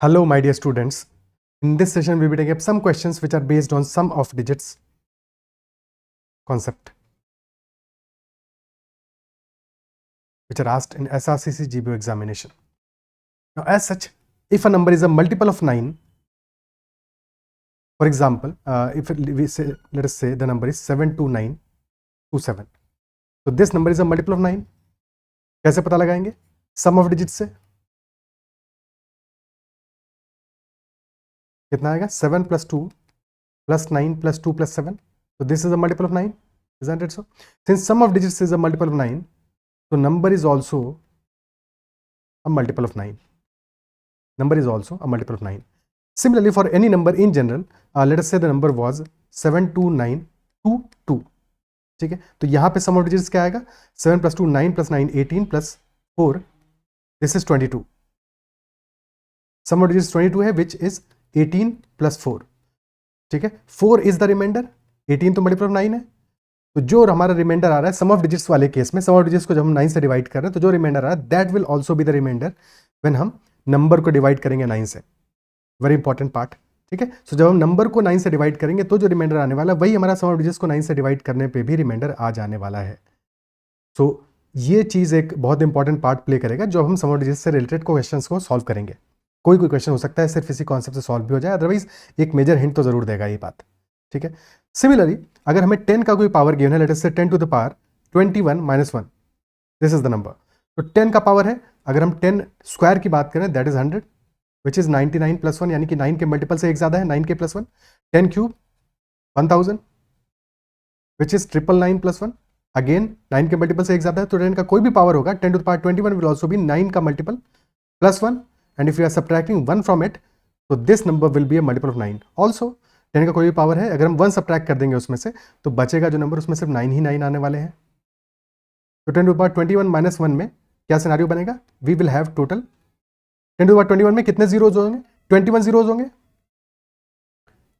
Hello, my dear students. In this session, we will be taking up some questions which are based on sum of digits concept, which are asked in SRCC GBO examination. Now, as such, if a number is a multiple of 9, for example, if we say, let us say the number is 72927. So this number is a multiple of 9. कैसे पता लगाएंगे? Sum of digits से कितना आएगा? 7 plus 2 plus 9 plus 2 plus 7. So this is a multiple of 9, isn't it so? Since sum of digits is a multiple of 9, so number is also a multiple of 9. Number is also a multiple of 9. Similarly, for any number in general, let us say the number was 72922. ठीक है, तो यहाँ पे सम of digits क्या आएगा? 7 plus 2 9 plus 9 18 plus 4, this is 22. Sum of digits 22 है, which is 18 plus 4. ठीक है, 4 इज द रिमाइंडर, 18 तो मल्टीपल ऑफ 9 है, तो जो हमारा रिमाइंडर आ रहा है सम ऑफ डिजिट्स वाले केस में, सम ऑफ डिजिट्स को जब हम 9 से डिवाइड कर रहे हैं तो जो रिमाइंडर आ रहा है that will also be the reminder when हम नंबर को डिवाइड करेंगे 9 से. Very important part. ठीक है, सो जब हम नंबर को 9 से डिवाइड करेंगे तो जो रिमाइंडर आने वाला है वही हमारा सम ऑफ डिजिट्स को 9 से डिवाइड करने पे भी रिमाइंडर आ जाने वाला है. सो ये चीज़ एक बहुत इंपॉर्टेंट पार्ट प्ले करेगा जब हम सम ऑफ डिजिट्स से रिलेटेड क्वेश्चंस को सॉल्व करेंगे. कोई क्वेश्चन हो सकता है सिर्फ इसी कॉन्सेप्ट से सॉल्व भी हो जाए, अदरवाइज एक मेजर हिंट तो जरूर देगा ये बात. ठीक है, सिमिलरली अगर हमें 10 का कोई पावर गिवन है, let us say 10 to the power 21 - 1, this is the number. तो 10 का पावर है, अगर हम 10 स्क्वायर की बात करें दैट इज 100, विच इज 99 + 1, यानी कि 9 के मल्टीपल से एक ज़्यादा है, 9 के + 1. 10 क्यूब 1000, विच इज 999 + 1, अगेन 9 के मल्टीपल से एक ज़्यादा है, तो 10 का कोई भी पावर होगा 10 to the power 21 will also be 9 का multiple + 1, and if you are subtracting 1 from it, तो this number will be a multiple of 9. Also 10 का कोई भी पावर है, अगर हम 1 सब्ट्रैक्ट कर देंगे उसमें से, तो बचेगा जो नंबर उसमें सिर्फ 9 ही 9 आने वाले हैं. तो 10 टू द पावर 21 - 1 में क्या सिनारियो बनेगा? We will have total 10 to the power 21 में कितने जीरोज होंगे? 21 जीरोज होंगे,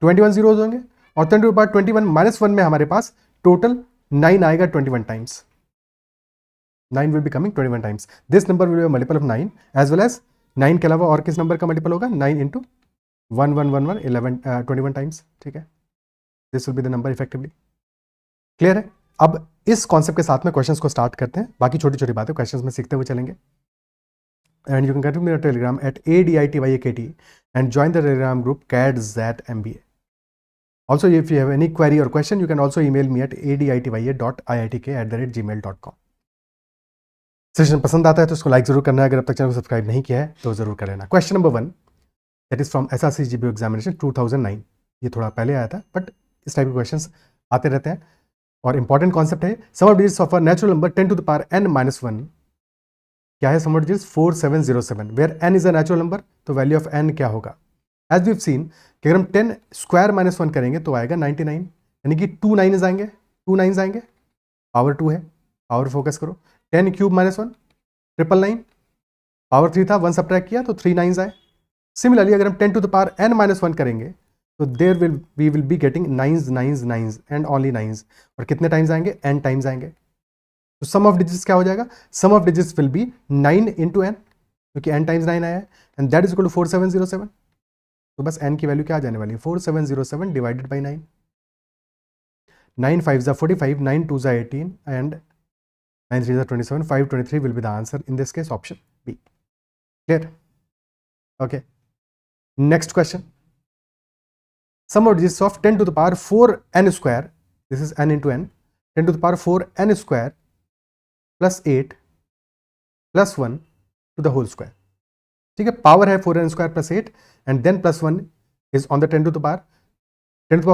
21 जीरोज होंगे, और 10 टू द पावर 21 - 1 में हमारे पास टोटल 9 आएगा 21 times. 9 will be coming 21 times. This number will be a multiple of 9 as well as 9 के अलावा और किस नंबर का मल्टीपल होगा? 9 इंटू 1111 11 21 टाइम्स. ठीक है, this will be the number effectively. Clear है? अब इस कॉन्सेप्ट के साथ में क्वेश्चंस को स्टार्ट करते हैं. बाकी छोटी छोटी बातें क्वेश्चंस में सीखते हुए चलेंगे. And you can get me Telegram at ADITYAKT and join the Telegram group CAD-ZAT-MBA. Also, if you have any query or question, you can also email me at aditya.iitk@gmail.com. Session पसंद आता है तो उसको like जरूर करना है, अगर अब तक चैनल को सब्सक्राइब नहीं किया है तो जरूर कर लेना. Question number 1 that is from SRC GBO examination 2009. ये थोड़ा पहले आया था, बट इस टाइप के क्वेश्चंस आते रहते हैं और इंपॉर्टेंट कॉन्सेप्ट है. Sum of digits of a natural number 10 to the power n - 1. क्या है sum of digits? 4707, where n is a natural number, तो वैल्यू ऑफ n क्या होगा? एज वी हैव सीन कि अगर हम 10 स्क्वायर - 1 करेंगे तो आएगा 99, यानी कि 2 9s आएंगे, 2 9s आएंगे, पावर 2 है, पावर फोकस करो. 10 क्यूब - 1 999, पावर 3 था, 1 सब्ट्रैक्ट किया तो 3 9s आए. सिमिलरली अगर हम 10 टू द पावर n - 1 करेंगे तो there we will be getting 9s 9s 9s and only 9s, और कितने टाइम्स आएंगे? n टाइम्स आएंगे. तो सम ऑफ डिजिट्स क्या हो जाएगा? Sum of digits will be 9 into n, क्योंकि n टाइम्स 9 आया है, and that is equal to 4707. तो बस n की वैल्यू क्या आ जाने वाली है? 4707 डिवाइडेड बाई 9. 9 5 जा 45, 9 2 जा 18, एंड 9 3 जा 27. 523 will be the answer in this case, option B. Clear? Okay. Next question. Sum of digits of 10 to the power 4n square. This is n into n. 10 to the power 4n square plus 8 plus 1 to the whole square. ठीक है, power है 4n square plus 8 and then plus 1 is on the 10 to the power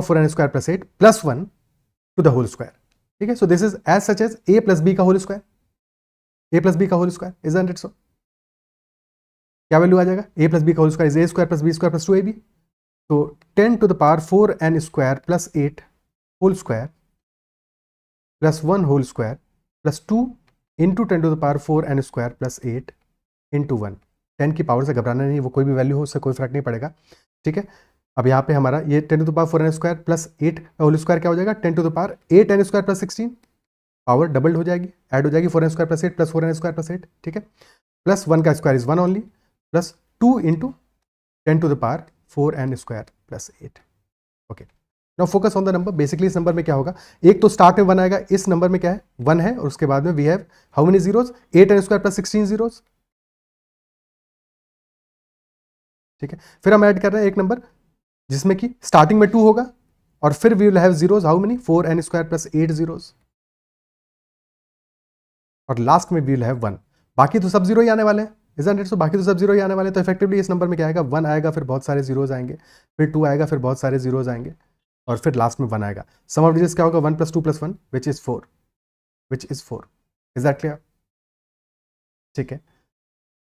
4n square plus 8 plus 1 to the whole square. ठीक है, so this is as such as a plus b का whole square, a plus b का whole square, isn't it so? क्या value आ जाएगा? a plus b का whole square is a square plus b square plus 2ab. तो 10 to the power 4n square plus 8 whole square plus 1 whole square plus 2 into 10 to the power 4n square plus 8 into 1. 10 की power से घबराना नहीं, वो कोई भी value हो, उससे कोई फर्क नहीं पड़ेगा. ठीक है, अब यहाँ पे हमारा ये 10 to the power 4n square plus 8 का होल स्क्वायर क्या हो जाएगा? 10 to the power 8n square plus 16, power doubled हो जाएगी, ऐड हो जाएगी 4n square plus 8 plus 4n square plus 8. ठीक है, प्लस 1 का square is 1 only, plus 2 into 10 to the power 4n square plus 8. Okay, now focus on the number. Basically इस number में क्या होगा, एक तो स्टार्ट में 1 आएगा, इस नंबर में क्या है 1 है, और उसके बाद में we have how many zeros, 8n square plus 16 zeros. ठीक है, फिर हम ऐड कर रहे हैं एक नंबर जिसमें कि स्टार्टिंग में 2 होगा, और फिर we will have zeros how many 4n square plus 8 zeros, और लास्ट में वी विल हैव 1. बाकी तो सब जीरो ही आने वाले हैं, isn't it? So बाकी तो सब जीरो ही आने वाले हैं, तो इफेक्टिवली इस नंबर में क्या आएगा, 1 आएगा, फिर बहुत सारे जीरोज आएंगे, फिर 2 आएगा, फिर बहुत सारे जीरोज आएंगे, और फिर लास्ट में 1 आएगा. सम ऑफ डिजिट्स क्या होगा, 1 + 2 + 1 which is 4. Is that clear? ठीक है,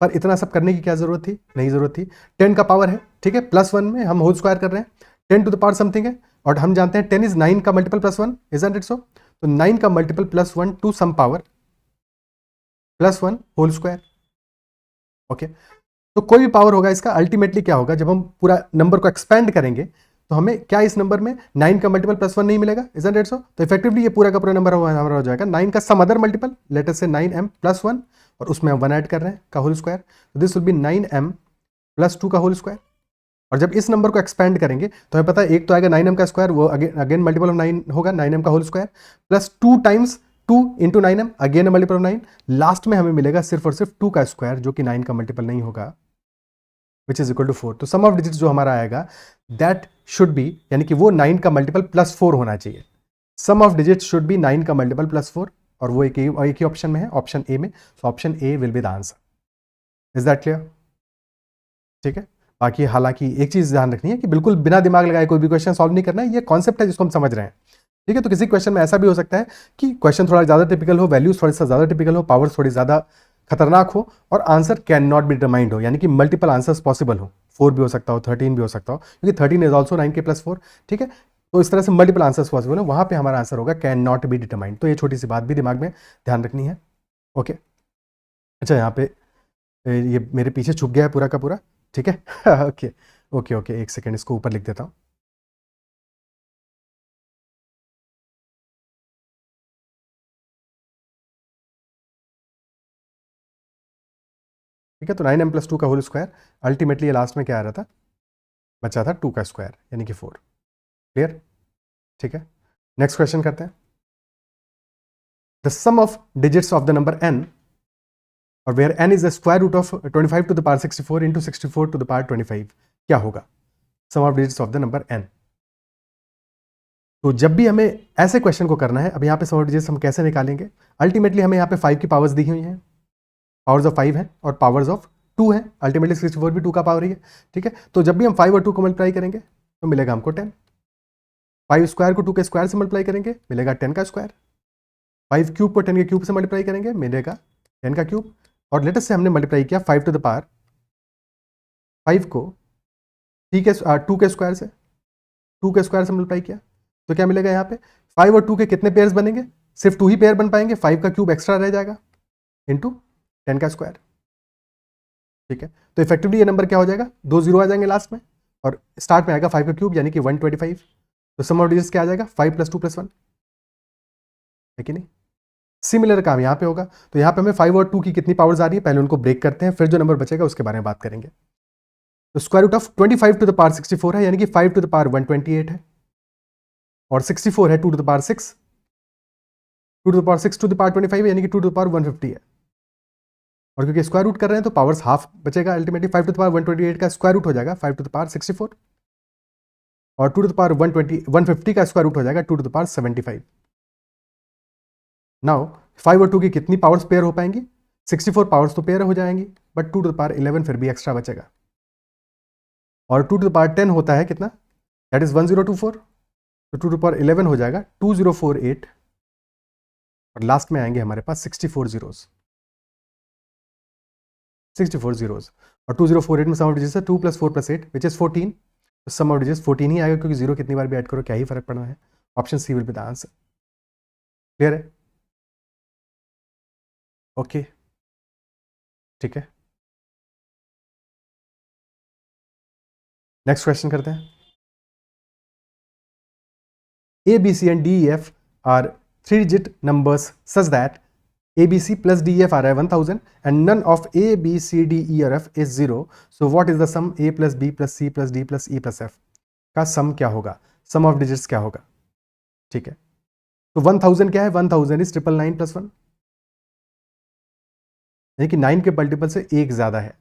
पर इतना सब करने की क्या जरूरत थी, नहीं जरूरत थी. 10 का पावर है, ठीक है, +1 में हम होल स्क्वायर कर रहे हैं, 10 टू द पावर समथिंग है, और हम जानते हैं 10 इज 9 का मल्टीपल +1, isn't it so? तो 9 का multiple +1 to some power +1 whole square. Okay, तो कोई भी पावर होगा इसका, अल्टीमेटली क्या होगा, जब हम पूरा नंबर को एक्सपेंड करेंगे तो हमें क्या इस नंबर में 9 का मल्टीपल +1 नहीं मिलेगा, isn't it so? तो इफेक्टिवली ये पूरा का पूरा नंबर हमारा हो जाएगा 9 का some other multiple, let us say 9m + 1, और उसमें हम 1 ऐड कर रहे हैं का होल स्क्वायर, तो दिस विल बी 9m + 2 का होल स्क्वायर. और जब इस नंबर को एक्सपेंड करेंगे तो हमें पता है एक तो आएगा 9m का स्क्वायर, वो अगेन मल्टीपल ऑफ 9 होगा, 9m का whole square plus 2 times 2 into 9m, again multiple of 9. Last में हमें मिलेगा सिर्फ और सिर्फ 2 का स्क्वायर, जो कि 9 का मल्टीपल नहीं होगा, विच इज इक्वल टू 4. तो सम ऑफ डिजिट्स जो हमारा आएगा दैट शुड बी, यानी कि वो 9 का मल्टीपल +4 होना चाहिए. सम ऑफ डिजिट्स शुड बी 9 का मल्टीपल +4, और वो एक ही ऑप्शन में है, ऑप्शन ए में. So option A will be the answer. Is that clear? ठीक है, बाकी हालांकि एक चीज ध्यान रखनी है कि बिल्कुल बिना दिमाग लगाए कोई भी क्वेश्चन सॉल्व नहीं करना है, ये कॉन्सेप्ट है जिसको हम समझ रहे हैं. ठीक है, तो किसी क्वेश्चन में ऐसा भी हो सकता है कि क्वेश्चन थोड़ा ज्यादा टिपिकल हो, वैल्यूज थोड़ा सा ज्यादा टिपिकल हो, पावर्स थोड़ी ज्यादा खतरनाक हो, और answer can not be determined हो, यानी कि मल्टीपल आंसर्स पॉसिबल हो, 4 भी हो सकता हो, 13 भी हो सकता हो, क्योंकि 13 इज ऑल्सो 9 के +4. ठीक है, तो इस तरह से मल्टीपल आंसर्स पॉसिबल हो, वहां पे हमारा आंसर होगा कैन नॉट बी डिटरमाइंड. तो ये छोटी सी बात भी दिमाग में ध्यान रखनी है. ओके, अच्छा यहाँ पे ये मेरे पीछे छुप गया है पूरा का पूरा. ठीक है ओके ओके ओके, एक सेकेंड, इसको ऊपर लिख देता हूँ. ठीक है, तो 9m + 2 का होल स्क्वायर, अल्टीमेटली ये लास्ट में क्या आ रहा था, बचा था 2 का स्क्वायर, यानी कि 4. क्लियर? ठीक है, नेक्स्ट क्वेश्चन करते हैं. The sum of digits of the number n, और where n is the square root of 25 to the power 64 into 64 to the power 25, क्या होगा sum of digits of the number n. तो जब भी हमें ऐसे क्वेश्चन को करना है, अब यहाँ पे सम ऑफ डिजिट्स हम कैसे निकालेंगे, अल्टीमेटली हमें यहाँ पे 5 की पावर्स दी हुई हैं, पावर्स ऑफ 5 है और पावर्स ऑफ 2 है, अल्टीमेटली 64 भी 2 का पावर ही है. ठीक है, तो जब भी हम 5 और 2 को मल्टीप्लाई करेंगे तो मिलेगा हमको 10. 5 स्क्वायर को 2 के स्क्वायर से मल्टीप्लाई करेंगे, मिलेगा 10 का स्क्वायर. 5 क्यूब को 10 के क्यूब से मल्टीप्लाई करेंगे, मिलेगा 10 का क्यूब. और लेटेस्ट से हमने मल्टीप्लाई किया 5 टू द पावर 5 को 2 के स्क्वायर से, 2 के स्क्वायर से मल्टीप्लाई किया, तो क्या मिलेगा यहाँ पे 5 और 2 के कितने पेयर्स बनेंगे, सिर्फ 2 ही पेयर बन पाएंगे, 5 का क्यूब एक्स्ट्रा रह जाएगा इंटू 10 का स्क्वायर. ठीक है, तो इफेक्टिवली ये नंबर क्या हो जाएगा, 2 जीरो आ जाएंगे लास्ट में, और स्टार्ट में आएगा 5 का क्यूब यानी कि 125. तो सम ऑफ डिजिट्स क्या आ जाएगा, 5 + 2 + 1, है कि नहीं. सिमिलर काम यहाँ पे होगा, तो यहाँ पे हमें 5 और 2 की कितनी पावर्स आ रही है, पहले उनको ब्रेक करते हैं, फिर जो नंबर बचेगा उसके बारे में बात करेंगे. तो square root of 25 to the power 64 है, यानी कि 5 टू द पावर 128 है, और 64 है 2 to the power 6, 2 to the power 6 to the power 25 है, यानी कि 2 टू द पावर 150 है. और क्योंकि स्क्वायर रूट कर रहे हैं तो पावर्स हाफ बचेगा, अल्टीमेटली 5 टू द पावर 128 का स्क्वायर रूट हो जाएगा 5 टू द पावर 64, और 2 टू द पावर 150 का स्क्वायर रूट हो जाएगा 2 टू द पावर 75. नाउ 5 और 2 की कितनी पावर्स पेयर हो पाएंगी, 64 पावर्स तो पेयर हो जाएंगी, बट 2 टू द पावर 11 फिर भी एक्स्ट्रा बचेगा, और 2 टू द पावर 10 होता है कितना, दैट इज 1024, तो 2 टू द पावर 11 हो जाएगा 2048, और लास्ट में आएंगे हमारे पास 64 जीरोस, 64 जीरोस, और 2048 में सम ऑफ डिजिट्स है 2 + 4 + 8 विच इज 14. तो सम ऑफ डिजिट्स 14 ही आएगा, क्योंकि जीरो कितनी बार भी ऐड करो क्या ही फर्क पड़ना है. Option C will be the answer. Clear है? ओके, ठीक है, नेक्स्ट क्वेश्चन करते हैं. A, B, C and D, E, F are 3-digit numbers such that ABC plus DEF आ रहा है 1000 and none of A, B, C, D, E और F is 0. So what is the sum A plus B plus C plus D plus E plus F का सम क्या होगा, sum of digits क्या होगा? ठीक है, तो 1000 क्या है, 1000 इज 999 प्लस 1, यानी कि 9 के मल्टीपल से एक ज्यादा है।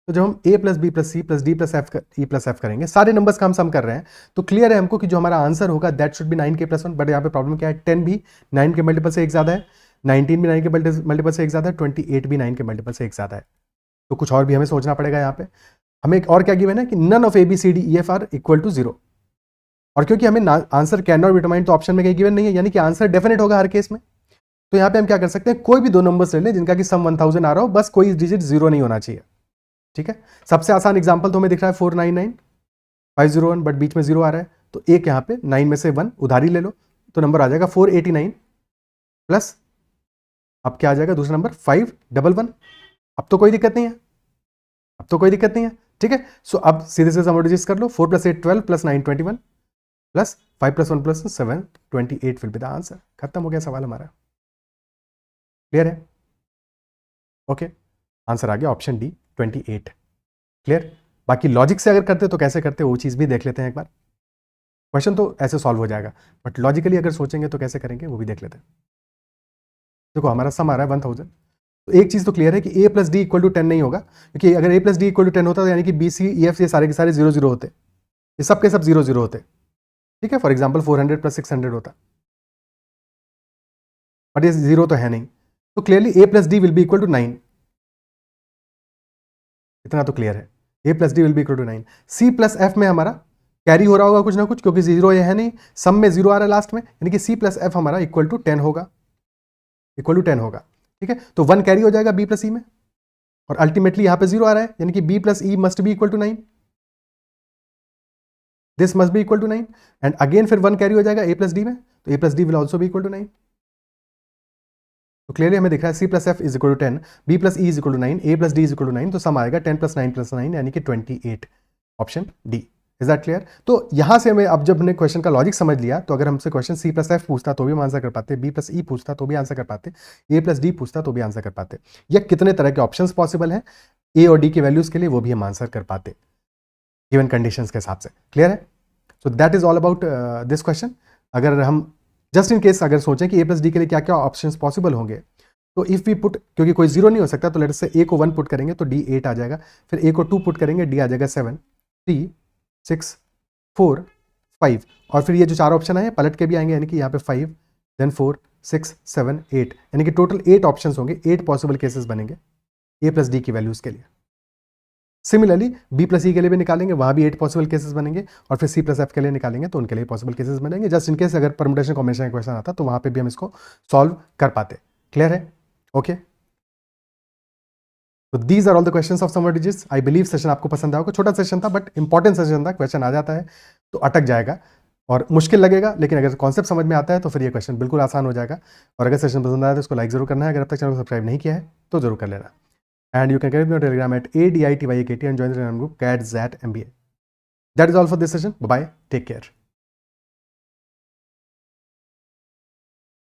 तो जब हम A plus B plus C plus D plus F E plus F करेंगे, सारे नंबर्स का हम सम कर रहे हैं, तो क्लियर है हमको कि जो हमारा आंसर होगा दैट शुड बी 9 के प्लस 1। बट यहाँ पे प्रॉब्लम क्या है, 10 भी 9 के मल्टीपल से एक ज्यादा है, 19 भी 9 के मल्टीपल से एक ज्यादा है, 28 भी 9 के मल्टीपल से एक ज्यादा है। तो कुछ और भी हमें सोचना पड़ेगा यहाँ पे। हमें और क्या गिवन है कि none of A B C D E F are equal to 0, और क्योंकि हमें आंसर कैन नॉट डिटरमाइन, तो ऑप्शन में कहीं गिवन नहीं है, यानी कि आंसर डेफिनेट होगा हर केस में। तो यहाँ पे हम क्या कर सकते हैं, कोई भी दो नंबर्स ले लें जिनका कि सम 1000 आ रहा हो, बस कोई डिजिट 0 नहीं होना चाहिए। ठीक है, सबसे आसान एग्जांपल तो हमें दिख रहा है 499 501, बट बीच में 0 आ रहा है, तो एक यहाँ पे 9 में से 1 उधारी ले लो, तो नंबर आ जाएगा 489 प्लस, अब क्या आ जाएगा दूसरा नंबर 511। अब तो कोई दिक्कत नहीं है, अब तो कोई दिक्कत नहीं है। ठीक है, सो अब सीधे से सम डिजिट्स कर लो, 4 plus 8 12 plus 9 21 plus 5 plus 1 plus 7 28 will be the answer. खत्म हो गया सवाल हमारा। क्लियर है? ओके, आंसर आ गया ऑप्शन डी 28। क्लियर? बाकी लॉजिक से अगर करते तो कैसे करते वो चीज़ भी देख लेते हैं एक बार। क्वेश्चन तो ऐसे सॉल्व हो जाएगा, बट लॉजिकली अगर सोचेंगे तो कैसे करेंगे वो भी देख लेते हैं। देखो हमारा सम आ रहा है 1000, तो एक चीज़ तो क्लियर है कि a plus D equal to 10 नहीं होगा, क्योंकि अगर a plus D equal to 10 होता तो यानी कि बी सी ई एफ ये सारे के सारे 0 0 होते, ये सब के सब 0 0 होते। ठीक है, फॉर एग्जाम्पल 400 प्लस 600 होता, बट ये 0 तो है नहीं, तो clearly a plus D will be equal to 9, इतना तो क्लियर है, a plus D will be equal to 9। c plus f में हमारा कैरी हो रहा होगा कुछ ना कुछ, क्योंकि 0 ये है नहीं, सम में 0 आ रहा है लास्ट में, यानी कि c प्लस f हमारा इक्वल टू 10 होगा, इक्वल टू 10 होगा। ठीक है, तो 1 कैरी हो जाएगा b प्लस e में, और अल्टीमेटली यहां पे 0 आ रहा है, यानी कि b plus e must be equal to 9, this must be equal to 9, and again फिर 1 कैरी हो जाएगा a प्लस डी में, तो a plus D will also be equal to 9। तो क्लियरली हमें दिख रहा है c plus F is equal to 10, b plus E is equal to 9, a plus D is equal to 9, तो सम आएगा 10 प्लस 9 प्लस 9 यानी कि 28, option D. Is that clear? तो यहां से हमें अब जब हमने क्वेश्चन का लॉजिक समझ लिया, तो अगर हमसे क्वेश्चन c प्लस एफ पूछता तो भी हम आंसर कर पाते, b प्लस ई पूछता तो भी आंसर कर पाते, a प्लस डी पूछता तो भी आंसर कर पाते, या कितने तरह के ऑप्शंस पॉसिबल हैं a और d की वैल्यूज के लिए, वो भी हम आंसर कर पाते गिवन कंडीशंस के हिसाब से। क्लियर है? So that is all about this question. अगर हम जस्ट इन केस अगर सोचें कि a प्लस डी के लिए क्या क्या ऑप्शंस पॉसिबल होंगे, तो इफ वी पुट, क्योंकि कोई 0 नहीं हो सकता, तो लेट से a को 1 पुट करेंगे तो d 8 आ जाएगा, फिर a को 2 पुट करेंगे d आ जाएगा 7 3 6 4 5, और फिर ये जो चार ऑप्शन आए पलट के भी आएंगे, यानी कि यहाँ पे 5 देन 4 6 7 8, यानी कि टोटल 8 ऑप्शंस होंगे, 8 पॉसिबल केसेस बनेंगे a प्लस डी की वैल्यूज के लिए। सिमिलरली b प्लस ई के लिए भी निकालेंगे, वहाँ भी 8 पॉसिबल केसेस बनेंगे, और फिर c प्लस एफ के लिए निकालेंगे तो उनके लिए पॉसिबल केसेस बनेंगे। जस्ट इन केस अगर परमुटेशन कॉम्बिनेशन का क्वेश्चन आता तो वहाँ पे भी हम इसको सॉल्व कर पाते। क्लियर है? ओके, तो these are all the questions of sum digits. I believe session आपको पसंद आया होगा, छोटा सेशन था बट इंपॉर्टेंट सेशन था। क्वेश्चन आ जाता है तो अटक जाएगा और मुश्किल लगेगा, लेकिन अगर कॉन्सेप्ट समझ में आता है तो फिर ये क्वेश्चन बिल्कुल आसान हो जाएगा। और अगर सेशन पसंद आया तो उसको लाइक जरूर करना है, अगर अब तक चैनल को सब्सक्राइब नहीं किया है तो जरूर कर लेना। And you can connect me Telegram at ADITYAKT and join the Telegram group CAT-ZAT MBA। That is all for this session. Bye, take care.